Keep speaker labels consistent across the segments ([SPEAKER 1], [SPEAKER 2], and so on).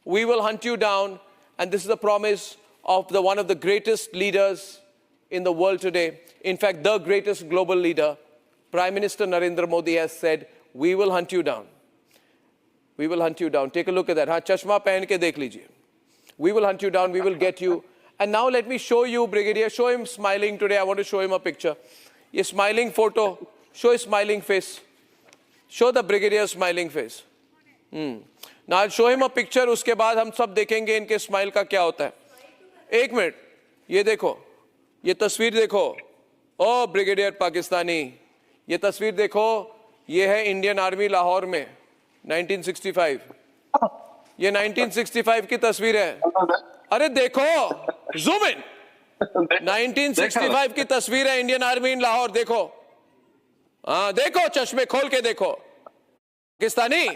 [SPEAKER 1] We will hunt you down. And this is the promise of one of the greatest leaders in the world today. In fact, the greatest global leader, Prime Minister Narendra Modi, has said, we will hunt you down. We will hunt you down. Take a look at that. हाँ, चश्मा पहन के देख लीजिए. We will hunt you down. We will get you. And now let me show you, Brigadier. Show him smiling today. I want to show him a picture. Ye smiling photo. Show his smiling face. Show the Brigadier smiling face. Now I'll show him a picture. उसके बाद हम सब देखेंगे इनके smile का क्या होता है. एक मिनट. ये देखो. ये तस्वीर देखो. ओ ब्रिगेडियर पाकिस्तानी. ये तस्वीर देखो. ये है इंडियन आर्मी लाहौर में 1965. ये 1965 की तस्वीर है. अरे देखो. Zoom in. 1965 की तस्वीर है इंडियन आर्मी इन लाहौर. देखो. हाँ देखो, चश्मे खोल के देखो. पाकिस्तानी,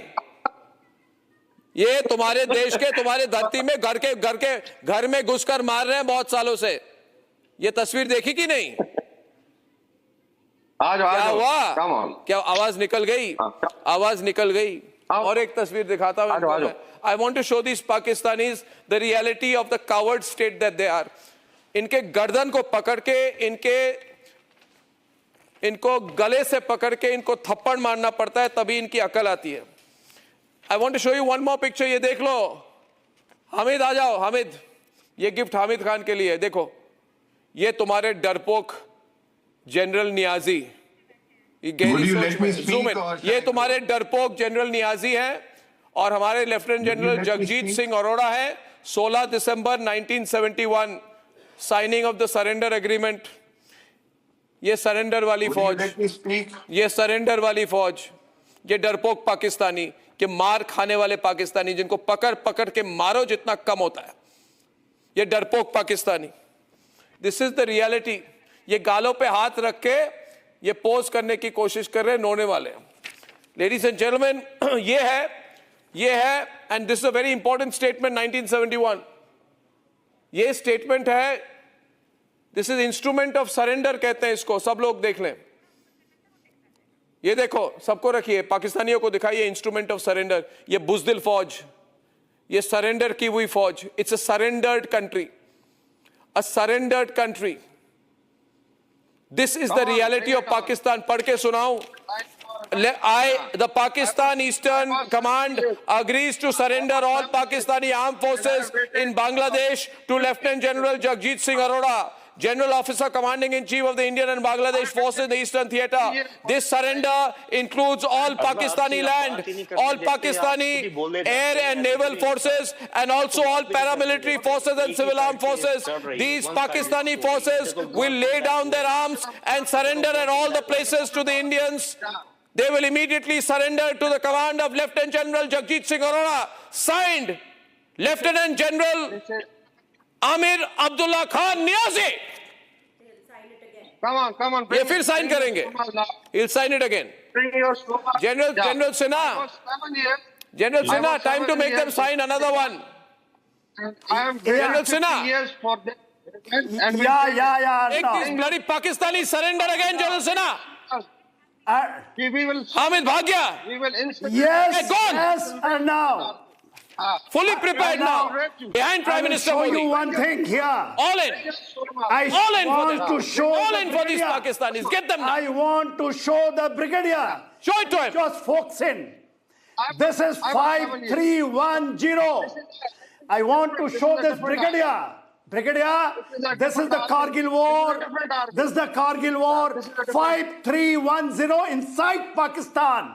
[SPEAKER 1] ये तुम्हारे देश के, तुम्हारे धरती में घर में घुसकर मार रहे हैं बहुत सालों से. ये तस्वीर देखी कि नहीं? क्या हुआ? क्या आवाज निकल गई? आवाज निकल गई. और एक तस्वीर दिखाता हूं. I want to show this Pakistanis the reality of the coward state that they are. इनके गर्दन को पकड़ के, इनको गले से पकड़ के इनको थप्पड़ मारना पड़ता है, तभी इनकी अकल आती है. I want to show you one more picture. ये देख लो. हामिद आ जाओ. हामिद, ये गिफ्ट हामिद खान के लिए. देखो, ये तुम्हारे डरपोक जनरल नियाजी. ये तुम्हारे डरपोक जनरल नियाजी हैं और हमारे लेफ्टिनेंट जनरल जगजीत सिंह अरोड़ा है. 16 दिसंबर 1971 signing off the surrender agreement. ये सरेंडर वाली फौज, ये सरेंडर वाली फौज, ये डरपोक पाकिस्तानी, के मार खाने वाले पाकिस्तानी, जिनको पकड़ पकड़ के मारो जितना कम होता है, ये डरपोक Pakistani. This is the reality. ये गालों पे हाथ रख के ये पोज करने की कोशिश कर रहे हैं नोने वाले. लेडीज एंड जेंटलमैन, ये है and this is a very important statement 1971. ये स्टेटमेंट है. This is instrument of surrender कहते हैं इसको. सब लोग देख लें. ये देखो, सबको रखिए, पाकिस्तानियों को दिखाइए इंस्ट्रूमेंट ऑफ सरेंडर. ये बुजदिल फौज, ये सरेंडर की हुई फौज. It's a surrendered country, a surrendered country. This is the reality of Pakistan. पढ़ के सुनाऊं. The Pakistan Eastern Command agrees to surrender all Pakistani armed forces in Bangladesh to Lieutenant General Jagjit Singh Arora, General Officer Commanding in Chief of the Indian and Bangladesh Forces in the Eastern Theatre. This surrender includes all Pakistani land, all Pakistani air and naval forces, and also all paramilitary forces and civil armed forces. These Pakistani forces will lay down their arms and surrender at all the places to the Indians. They will immediately surrender to the command of Lieutenant General Jagjit Singh Arora. Signed, Lieutenant General Amir Abdullah Khan Niazi.
[SPEAKER 2] Come on.
[SPEAKER 1] ये फिर sign करेंगे. He'll sign it again. General Sinha. General Sinha, time to make them sign another one. General Sinha.
[SPEAKER 3] Yeah.
[SPEAKER 1] Make this bloody Pakistani surrender again, General Sinha.
[SPEAKER 2] We will.
[SPEAKER 1] Hamid भाग गया.
[SPEAKER 2] We will instantly.
[SPEAKER 3] Yes, and now.
[SPEAKER 1] Fully prepared now. Behind Prime Minister
[SPEAKER 3] I'll show
[SPEAKER 1] Modi.
[SPEAKER 3] you one thing here.
[SPEAKER 1] All in.
[SPEAKER 3] I
[SPEAKER 1] All in for
[SPEAKER 3] want to
[SPEAKER 1] this.
[SPEAKER 3] show
[SPEAKER 1] All
[SPEAKER 3] the
[SPEAKER 1] in for these
[SPEAKER 3] brigadier.
[SPEAKER 1] Pakistanis. Get them now.
[SPEAKER 3] I want to show the brigadier.
[SPEAKER 1] Show it to him.
[SPEAKER 3] Just focus in. This is 5310. I want to show this brigadier. Brigadier, this is the Kargil war. This is the Kargil war. 5310 inside Pakistan.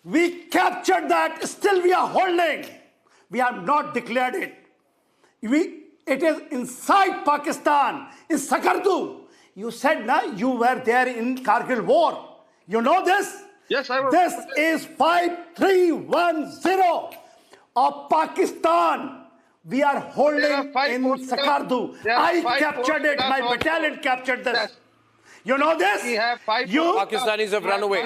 [SPEAKER 3] We captured that. Still we are holding. We have not declared it. It is inside Pakistan, in Sakardu. You said, na, you were there in Kargil war. You know this?
[SPEAKER 2] Yes, I was.
[SPEAKER 3] This is 5310 of Pakistan. We are holding in Sakardu. I captured it. My battalion captured this. You know this?
[SPEAKER 2] We have five.
[SPEAKER 3] You
[SPEAKER 1] Pakistanis have run away.